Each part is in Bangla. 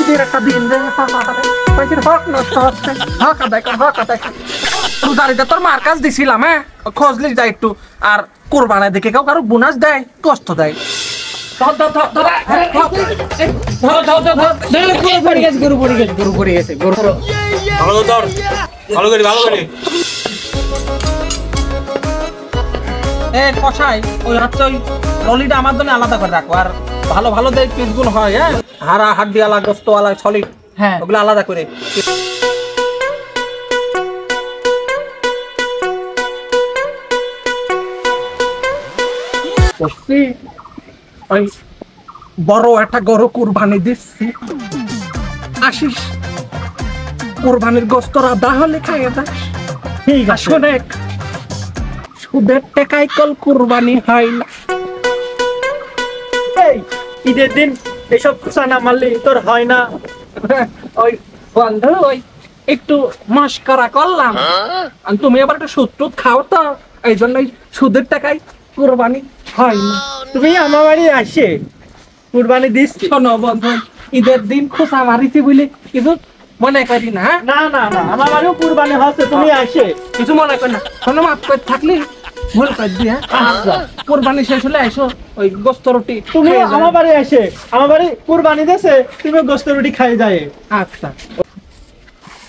ঈদের একটা দিন রে, হক নষ্ট হচ্ছে, হক আদায় কর, হক আদায় কর। রোজারিতে তোর মার কাছ দিছিলাম, হ্যাঁ খোঁজলি যায় একটু। আর কোরবানায় দেখে কাউ কারো বোনাস দেয়, কষ্ট দেয়। কষাই ওই হচ্ছে ওই ললিটা আমার জন্য আলাদা করে রাখো। আর ভালো ভালো যে পিসগুলো হয়, হ্যাঁ হাড়া হাড্ডি আলা গোস্ত আলা সলিড, হ্যাঁ ওগুলো আলাদা করে। ওই বড় একটা গরু কুরবানি দিচ্ছি, আসিস কুরবানির গোস্ত রাধা হলে খাইয়ে যাস। ঠিক আছে, শোনেক সুদের টাকায় কল কুরবানি হয় না। ঈদের দিন এসব চানা মারলি তোর হয় না। ওই বন্ধু ওই একটু মস্করা করলাম, তুমি আবার একটা সুদ টুদ খাও তো, এই জন্যই সুদের টাকায় কুরবানি হয় না। তুমি আমার বাড়ি আসে কুরবানি দিস? শোনো বন্ধু, ঈদের দিন খোঁচা মারিছি বলে কিছু মনে করি না। না না না, আমার বাড়িও কুরবানি হচ্ছে, তুমি আসে কিছু মনে করি না। শোনো মাফ করে থাকলি ভুল করে দি। হ্যাঁ কুরবানি শেষ হলে আইসো, ওই গোস্ত রুটি তুমি আমার বাড়ি আসে, আমার বাড়ি কুরবানি দিয়েছে, তুমি গোস্ত রুটি খাই যায়। আচ্ছা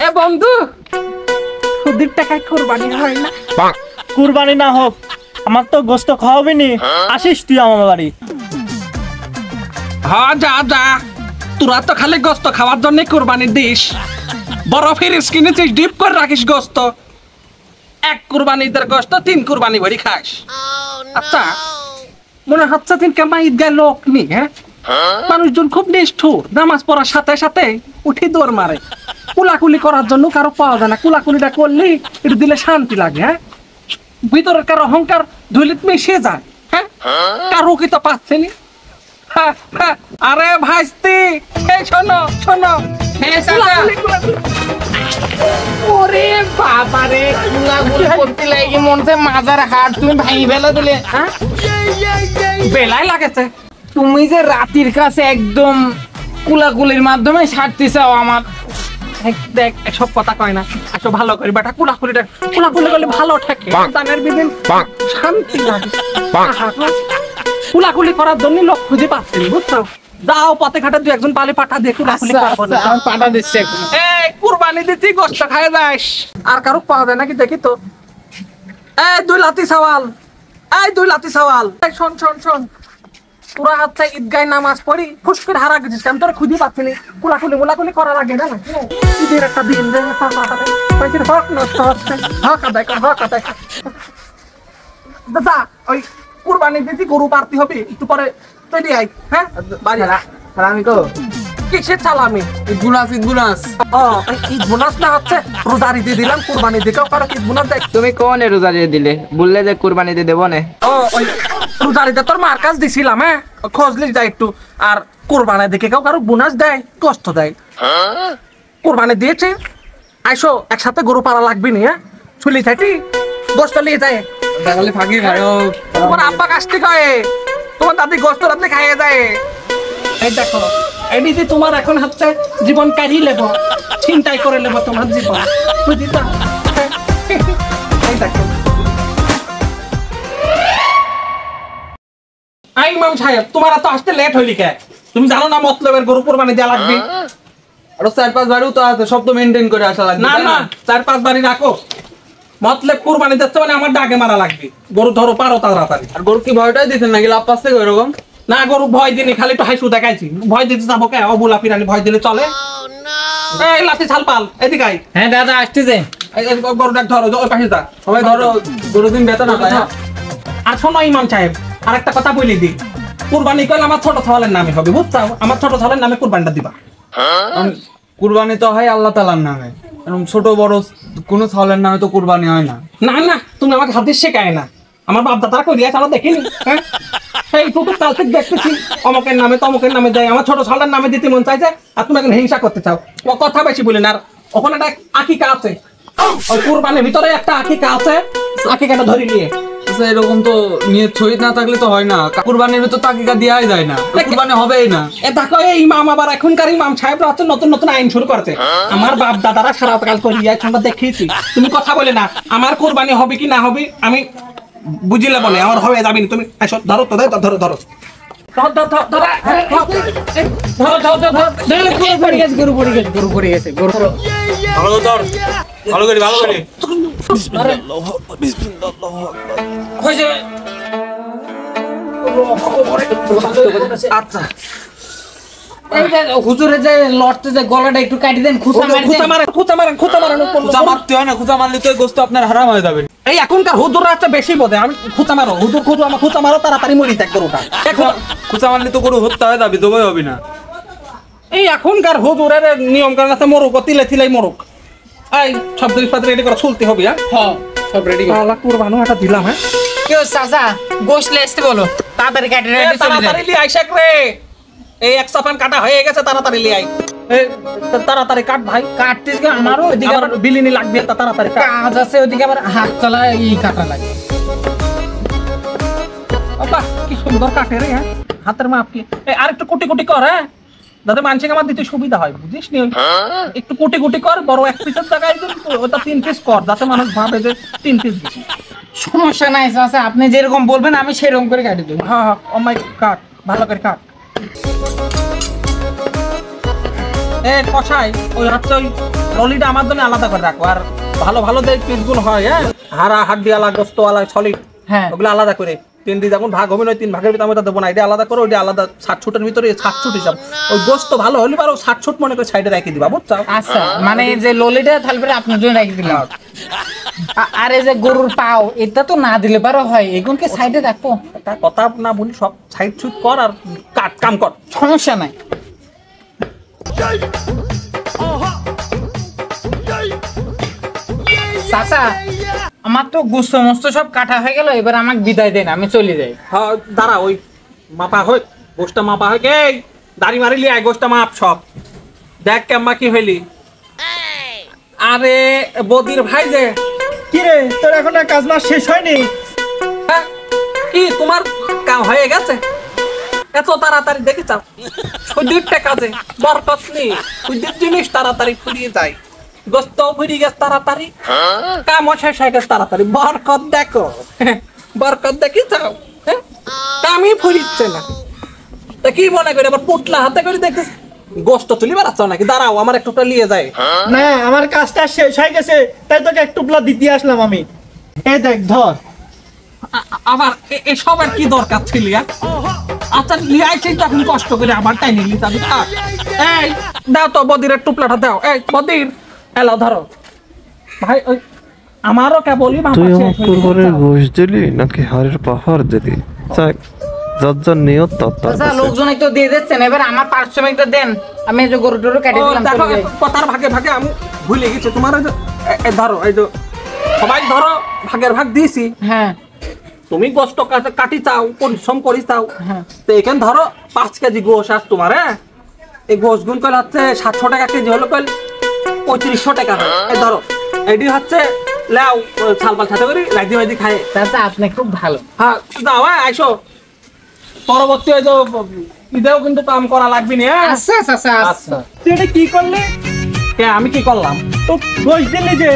এ বন্ধু, সুদের টাকায় কুরবানি হয় না। কুরবানি না হোক, আমার তো গোস্ত খাওয়াবি নি, আসিস তুই আমার বাড়ি। হ্যাঁ যা যা, তোরা তো খালি গোস্ত খাওয়ার জন্য কুরবানি দিস। বরফের কিনেছিস, ডিপ করে রাখিস গোস্ত। এক কুরবানিদের গোস্ত 3 কুরবানি ভরি খাস। আচ্ছা মনে হচ্ছে তিন কেমন ঈদগায় লোক নি? হ্যাঁ মানুষজন খুব নিষ্ঠুর, নামাজ পড়ার সাথে সাথে উঠি দৌড় মারে। কুলাকুলি করার জন্য কারো পাওয়া যায় না। কুলাকুলিটা করলে একটু দিলে শান্তি লাগে। হ্যাঁ ভিতরের কারো অহংকার ধুলিত মিশে যায়। হ্যাঁ কারো কি তো পাচ্ছেনি। আরে ভাইস্তি, এই শোনো শোনো, ওরে বাবারে, কুলাকুলি করতে লাগি মনছে মাজার হাট তুমি ভাই ফেলে দিলে। হ্যাঁ বেলাই লাগেছে। তুমি যে রাতির কাছে একদম কুলাকুলির মাধ্যমে সারতে চাও আমার। দেখ এসব কথা কয় না, আসো ভালো করি বেটা। কুলাকুলি করলে ভালো থাকে, দানের বিদিন শান্তি লাগে। কুলাকুলি করার জন্য লোক খুঁজে পাচ্ছি, বুঝছো? যাও পথে ঘাটে 2-1 পালে পাঠা দিয়ে কুলাকুলি করবো না। আমি পাঠা দিচ্ছি এখন। এই কুরবানি দিতে গোস্ত খায় যাস। আর কারো পাওয়া যায় নাকি দেখি তো। এই 2 লাতি সওয়াল, এই 2 লাতি সওয়াল। শোন শোন শোন, তোরা হচ্ছে ঈদগায় নামাজ পড়ি ফুসফির হারা গেছিস, আমি তোরা খুঁজে পাচ্ছি নি। কুলাকুলি করার আগে না ঈদের একটা দিন রে, হক নষ্ট হচ্ছে, হক আদায় কর, হক আদায় কর। দাদা ওই কুরবানি দিতে গরু পারতে হবে, একটু পরে তৈরি আই। হ্যাঁ বাড়ি সালামি কো কিসের চালামি? Eid bonus, Eid bonus. Eid bonus না হচ্ছে রোজারি দিয়ে দিলাম, কুরবানি দিকেও কারো ঈদ বোনাস দেয়। তুমি কোনে রোজারি দিলে? বললে যে কুরবানি দিয়ে দেবো না। ওই রোজারিতে তোর মার কাছ দিছিলাম, হ্যাঁ খোঁজলি যায় একটু। আর কোরবানায় দেখে কেউ কারো বোনাস দেয়, কষ্ট দেয়। কোরবানি দিয়েছে, আইসো একসাথে গরু পাড়া লাগবে নি। হ্যাঁ চলি থাকি গোস্ত নিয়ে যায়। ফাঁকি তোমার আব্বা কাছটি কয়ে, তোমার দাদি গোস্ত রাত্রে খাইয়ে যায়। এই দেখো এদিকে তোমার এখন হচ্ছে জীবন কাটিয়ে লেবো, চিন্তাই করে লেবো তোমার জীবন, বুঝলি তো? এই দেখো ইমাম সাহেব, তোমার তো আসতে লেট হইলি কে? তুমি জানো না মতলবের গরু কুরবানি দেওয়া লাগবে। আরো 4-5 বাড়িও তো আছে, সব তো মেনটেন করে আসা লাগবে। না না 4-5 বাড়ি রাখো, মতলব কুরবানি দিচ্ছে মানে আমার ডাকে মারা লাগবে। গরু ধরো পারো তাড়াতাড়ি। আর গরু কি ভয়টাই দিতেন নাকি লাভ পাচ্ছে এরকম? না গরু ভয় দিনি, খালি একটু হাইসু দেখাইছি। ভয় দিতে যাবো কে? অবুলা পিরানি ভয় দিলে চলে? এই লাঠি ছাল পাল এদিকে আই। হ্যাঁ দাদা আসতেছে। গরুটা ধরো, ওই পাশে যা। সবাই ধরো, গরু দিন বেতন না পায়। আর শোনো ইমাম সাহেব, আর একটা কথা বলে দিই, কুরবানি করলে আমার ছোট ছাওয়ালের নামে হবে, বুঝছো? আমার ছোট ছাওয়ালের নামে কুরবানিটা দিবা। কুরবানি তো হয় আল্লাহ তাআলার নামে, এরকম ছোট বড় কোনো ছাওয়ালের নামে তো কুরবানি হয় না। না না তুমি আমাকে হাদিস শেখায় না, আমার বাপ দাদারা কই দিয়েছে আমরা দেখিনি। হ্যাঁ সেই টুকু কাল থেকে দেখতেছি অমকের নামে তমকের নামে দেয়, আমার ছোট ছাওয়ালের নামে দিতে মন চাইছে, আর তুমি এখন হিংসা করতে চাও। ও কথা বেশি বলে না। আর ওখানে একটা আকিকা আছে, ওই কুরবানির ভিতরে একটা আকিকা আছে, আকিকাটা ধরে নিয়ে। আচ্ছা এরকম তো নিয়ে শহীদ না থাকলে তো হয় না, কুরবানির ভিতর তো আকিকা দেওয়াই যায় না, কুরবানি হবেই না। এ দেখো এই ইমাম আবার এখনকার ইমাম সাহেবরা হচ্ছে নতুন নতুন আইন শুরু করেছে। আমার বাপ দাদারা সারা কাল করিয়া আমরা দেখিয়েছি। তুমি কথা বলে না, আমার কুরবানি হবে কি না হবে আমি বুঝিলে বলে আমার হবে যাবি না। তুমি এসো, ধরো তো, ধরো ধরো ধরো গরু পড়ে গেছে। ভালো ধর, ভালো করে ভালো করে। আচ্ছা এই যে হুজুরে যে লড়তে যে গলাটা একটু কাটি দেন, খুঁচা মারি দেন। খুঁচা মারেন। খুঁচা মারতে হয় না, খুঁচা মারলে তো এই গোস্ত আপনার হারাম হয়ে যাবে। এই এখনকার হুজুররা একটা বেশি বোধে। আমি খুঁচা মারো, হুজুর আমার খুঁচা মারো, তাড়াতাড়ি মরি থাক গরুটা। খুঁচা মারলে তো গরু হত্যা হয়ে যাবে, জবাই হবে না। এই এখনকার হুজুরের নিয়ম কারণ আছে, মরুক তিলে তিলাই মরুক। এই সব জিনিসপত্র রেডি করে চলতে হবে। হ্যাঁ সব রেডি করো। আল্লাহ কুরবানো এটা দিলাম। হ্যাঁ কেউ চাচা গোশ লে আসতে বলো, তাড়াতাড়ি কাটি রেডি চলে যায়। তাড়াতাড়ি লি আইসাক রে, এই এক সাফান কাটা হয়ে গেছে, তাড়াতাড়ি লি আই। এই তাড়াতাড়ি কাট ভাই। কাটতিস গে, আমারও ওইদিকে আবার আবার বিলিনি লাগবে, তা তাড়াতাড়ি কাট। কাজ আছে, ওইদিকে আবার হাত চলা কাটা লাগে। বাহ কি সুন্দর কাটে রে। হ্যাঁ হাতের মাপ কি। এই আরেকটু কুটি কুটি কর। হ্যাঁ যাতে মানুষকে আমার দিতে সুবিধা হয়, বুঝিস নি? একটু কুটি কুটি কর, বড় এক পিসের জায়গায় ওটা 3 পিস কর, যাতে মানুষ ভাবে যে 3 পিস দিছি। সমস্যা নাই চাচা, আপনি যেরকম বলবেন আমি সেরকম করে কাটি দেবো। হ্যাঁ হ্যাঁ ও মাই কাট, ভালো করে কাট। এ কষাই ওই হচ্ছে ওই ললিটা আমার জন্য আলাদা করে রাখো। আর ভালো ভালো যে পিসগুলো হয়, হ্যাঁ হাড়া হাড্ডি আলা গোস্ত আলা সলিড, হ্যাঁ ওগুলো আলাদা করে 3 দিন যখন ভাগ হবে না, 3 ভাগের ভিতরে আমি ওটা দেবো না। এটা আলাদা করো, ওইটা আলাদা 60 ছুটের ভিতরে 60 ছুট হিসাব। ওই গোস্ত ভালো হলে পারো 60 ছুট মনে করে সাইডে রেখে দিবা, বুঝছো? আচ্ছা, মানে যে ললিটা থালবে আপনার জন্য রেখে দিলাম। আর এই যে গরুর পাও, এটা তো না দিলে পারো হয়, এগুনকে সাইডে রাখবো। একটা কথা না বলি, সব সাইড ছুট কর আর কাট কাম কর, সমস্যা নাই। চাচা আমার তো গোস্ত মস্ত সব কাটা হয়ে গেল, এবার আমাকে বিদায় দেন, আমি চলে যাই। হ্যাঁ দাঁড়া, ওই মাপা হয় গোষ্ঠটা মাপা হয়। এই দাড়ি মারিলি আয়, গোষ্ঠটা মাপ সব দেখ কেমবা কি হইলি। আরে বদির ভাই যে কি রে, তোর এখন আর কাজ মাস শেষ হয়নি? হ্যাঁ, কি তোমার কাম হয়ে গেছে এত তাড়াতাড়ি? দেখে চাও সুদীরটা কাজে বরকত নেই, সুদীর জিনিস তাড়াতাড়ি ফুরিয়ে যায়, গোস্ত ফুরিয়ে গেছে তাড়াতাড়ি, কামও শেষ হয়ে গেছে তাড়াতাড়ি। বরকত দেখো, বরকত দেখি চাও, হ্যাঁ কামই ফুরিচ্ছে না। তা কি মনে করি আবার পুটলা হাতে করে দেখছিস গোস্ত তুলি বেড়াচ্ছ নাকি? দাঁড়াও আমার একটুটা নিয়ে যায়। না, আমার কাজটা শেষ হয়ে গেছে, তাই তোকে এক টুকলা দিতে আসলাম আমি। এই দেখ ধর। আবার এসবের কি দরকার ছিল? আচ্ছা লিয়াইছি তখন কষ্ট করে আবার টাইনি নিলি যাবি। এই দাও তো বদিরের টুপলাটা দাও। এই বদির এলো ধরো ভাই। ওই আমারও কেবলই তুই আমার কুরবানির গোশ দিলি নাকি হাড়ের পাহাড় দিলি? যাক, যার যার নিয়ত তার তার চাচা কাছে। লোকজন একটু দিয়ে দিচ্ছেন, এবার আমার পারিশ্রমিকটা দেন, আমি এই যে গরু টরু কেটে দিলাম। দেখো চলে যাই। কথার ভাগে ভাগে আমি ভুলে গেছি তোমার। ওই যে ধরো, এই যে সবাই ধরো ভাগের ভাগ দিয়েছি। হ্যাঁ তুমি গোস্ত কাটি চাও, পরিশ্রম করি চাও, হ্যাঁ। তো এখানে ধরো 5 কেজি গোশ আস তোমার। হ্যাঁ এই গোশ গুণ কল হচ্ছে 700 টাকা কেজি, হলো কল 3500 টাকা হয়। এই ধরো এটি হচ্ছে লাও ছালপাল সাথে করি রাজি মাজি খায়। চাচা আপনি খুব ভালো। হ্যাঁ যাও, হ্যাঁ আইসো পরবর্তী ওই যে ঈদেও কিন্তু কাম করা লাগবে না। হ্যাঁ আচ্ছা চাচা আচ্ছা। তুই এটা কি করলি? কে আমি কি করলাম? তো গোশ দিলি যে,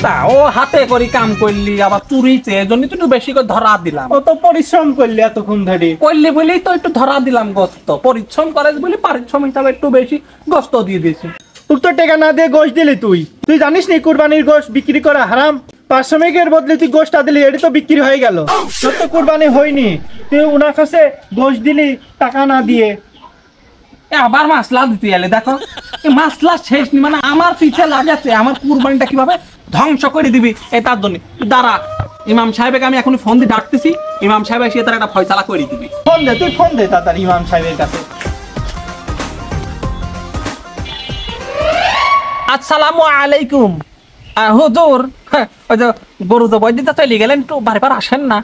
তা ও হাতে করি কাম করলি, আবার চুরিছে, এজন্য তো একটু বেশি করে ধরা দিলাম। অত পরিশ্রম করলি এতক্ষণ ধরে। করলি বলেই তো একটু ধরা দিলাম গোস্ত, পরিশ্রম করে বলি পারিশ্রম হিসাবে একটু বেশি গোস্ত দিয়ে দিয়েছি। তোর তো টাকা না দিয়ে গোশ দিলি তুই। তুই জানিস নি কুরবানির গোশ বিক্রি করা হারাম? পারিশ্রমিকের বদলে তুই গোশটা দিলি, এটা তো বিক্রি হয়ে গেল। তোর তো কুরবানি হয়নি, তুই ওনার কাছে গোশ দিলি টাকা না দিয়ে। আবার মাসলা দিতে এলে, দেখো এই মাসলা শেষ নি, মানে আমার পিছে লাগাচ্ছে আমার কুরবানিটা কিভাবে ধ্বংস করে দিবি এই তার জন্য। দাঁড়া, ইমাম সাহেবকে আমি এখন ফোন দিয়ে ডাকতেছি, ইমাম সাহেব এসে তার একটা ফয়সালা করে দিবি। ফোন দে, তুই ফোন দে তাড়াতাড়ি ইমাম সাহেবের কাছে। আসসালামু আলাইকুম হুজুর। ওই যে গরু তো বৈদিতা চলে গেলেন, একটু বারবার আসেন না।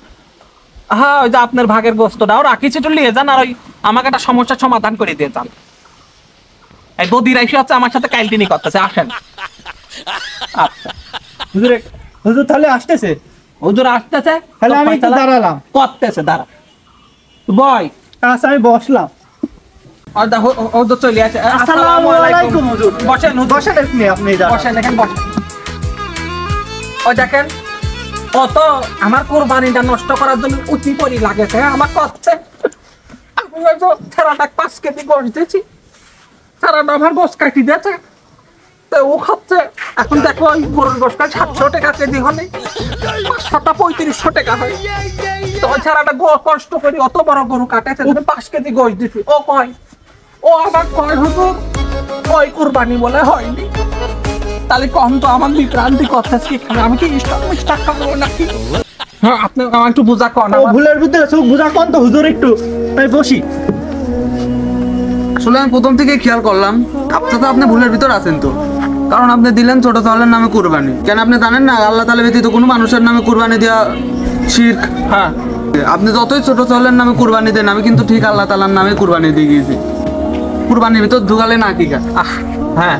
হ্যাঁ ওই যে আপনার ভাগের গোস্তটাও রাখিছি, একটু নিয়ে যান, আর ওই আমাকে একটা সমস্যার সমাধান করে দিয়ে যান। এই বদির এসে হচ্ছে আমার সাথে কাইলটিনি করতেছে, আসেন। আচ্ছা হুজুর হুজুর তাহলে আসতেছে। হুজুর আসতেছে, তাহলে আমি একটু দাঁড়ালাম। করতেছে, দাঁড়া বয়। আচ্ছা আমি বসলাম। হুজুর চলে আসে। আসসালামু আলাইকুম হুজুর। বসেন হুজুর, বসেন আপনি দাঁড়ান। বসেন, দেখেন বসেন। ওই দেখেন, ও তো আমার কোরবানিটা নষ্ট করার জন্য উঠি পড়ি লাগেছে, আমার করছে। আমি হয়তো সারাটা 5 কেজি গোশ দিয়েছি, সারাটা আমার গোশ কাটি দিয়েছে, তো ও খাচ্ছে। এখন দেখো ওই গরুর গোশটা 700 টাকা কেজি হলে 500টা 3500 টাকা হয়। তো ওই সারাটা কষ্ট করি অত বড় গরু কাটাইছে, 5 কেজি গোশ দিছি। ও কয়, ও আবার কয় হুজুর ওই কুরবানি বলে হয়নি। তাহলে কম তো আমার বিভ্রান্তি করতেছি, আমি কি স্টাক খাবো নাকি? হ্যাঁ, আপনি আমার একটু বোঝা কন। ও ভুলের ভিতরে চোখ বুঝা কোন তো হুজুর, একটু আমি বসি। আসলে আমি প্রথম থেকে খেয়াল করলাম আপনি ভুলের ভিতর আছেন তো, কারণ আপনি দিলেন ছোট চাউলের নামে কুরবানি। কেন আপনি জানেন না আল্লাহ তাআলা ব্যতীত কোনো মানুষের নামে কুরবানি দেওয়া শিরক? হ্যাঁ, আপনি যতই ছোট চাউলের নামে কুরবানি দেন, আমি কিন্তু ঠিক আল্লাহ তাআলার নামে কুরবানি দিয়ে গিয়েছি। কুরবানির ভিতর ঢুকালে না কি হ্যাঁ,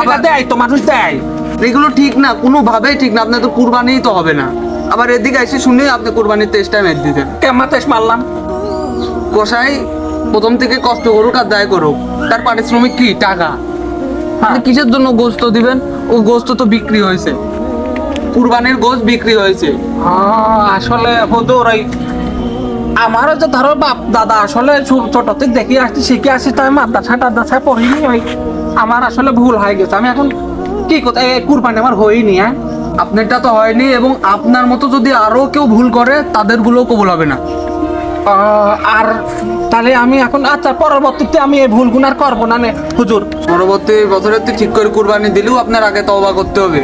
আগে দেয় তো মানুষ দেয়, এগুলো ঠিক না, কোনোভাবেই ঠিক না। আপনার তো কুরবানিই তো হবে না। আবার এদিকে এসে শুনে আপনি কুরবানির তেষ্টা মেট দিতেন। কেমন তেজ মারলাম? কষাই প্রথম থেকে কষ্ট করুক আর দায় করুক, তার পারিশ্রমিক কি? টাকা। আপনি কিসের জন্য গোশত দিবেন? ও গোশত তো বিক্রি হয়েছে, কুরবানির গোশত বিক্রি হয়েছে। আসলে হুজুর ওই আমারও যে ধরো বাপ দাদা আসলে ছোট থেকে দেখি আসছি, শিখে আসছি, তাই মাদ্রাসা পড়িনি। ওই আমার আসলে ভুল হয়ে গেছে। আমি এখন কি করতে, কুরবানি আমার হয়নি। হ্যাঁ, আপনারটা তো হয়নি, এবং আপনার মতো যদি আরো কেউ ভুল করে তাদের গুলো কবুল হবে না। আর তাহলে আমি এখন আচ্ছা পরবর্তীতে আমি এই ভুলগুলো আর করবো না হুজুর। পরবর্তী বছরে ঠিক করে কুরবানি দিলেও আপনার আগে তওবা করতে হবে,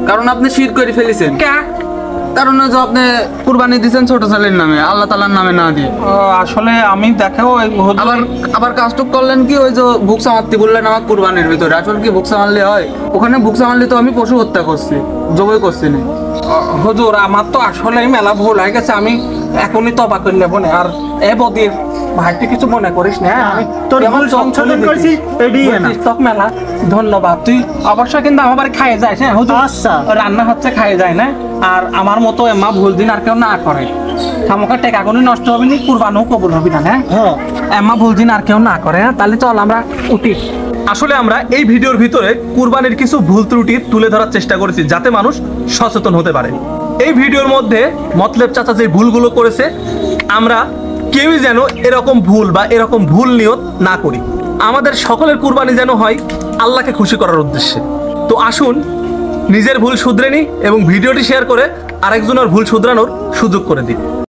কারণ আপনি শিরক করে ফেলেছেন। কারণ যে আপনি কুরবানি দিয়েছেন ছোট চালের নামে, আল্লাহ তাআলার নামে না দিয়ে। আসলে আমি দেখো আবার কাজটুক করলেন কি, ওই যে ভুকসা মারতে বললেন আমার কুরবানির ভিতরে, আসলে কি ভুকসা মারলে হয়? ওখানে ভুকসা মারলে তো আমি পশু হত্যা করছি, জবাই করছি না। হুজুর আমার তো আসলে মেলা ভুল হয়ে গেছে, আমি এখনই তওবা করে নেব না। আর এ বদির ভাইটি কিছু মনে করিস না, আমি তোর ভুল সংশোধন করছি, এডি না সব মেলা। ধন্যবাদ, তুই অবশ্যই কিন্তু আমার বাড়ি খাইয়ে যাস। হ্যাঁ হুজুর, আচ্ছা। রান্না হচ্ছে খাইয়ে যায় না। আর আমার মতো এমা ভুল দিন আর কেউ না করে, খামোকা টেকা কোনো নষ্ট হবে না, কুরবানিও কবুল হবে না। হ্যাঁ, এমা ভুল দিন আর কেউ না করে। হ্যাঁ, তাহলে চল আমরা উঠি। আসলে আমরা এই ভিডিওর ভিতরে কুরবানির কিছু ভুল ত্রুটি তুলে ধরার চেষ্টা করেছি, যাতে মানুষ সচেতন হতে পারে। এই ভিডিওর মধ্যে মতলেব চাচা যে ভুলগুলো করেছে, আমরা কেউই যেন এরকম ভুল বা এরকম ভুল নিয়ত না করি। আমাদের সকলের কুরবানি যেন হয় আল্লাহকে খুশি করার উদ্দেশ্যে। তো আসুন নিজের ভুল শুধরে নিই এবং ভিডিওটি শেয়ার করে আরেকজনের ভুল শুধরানোর সুযোগ করে দিই।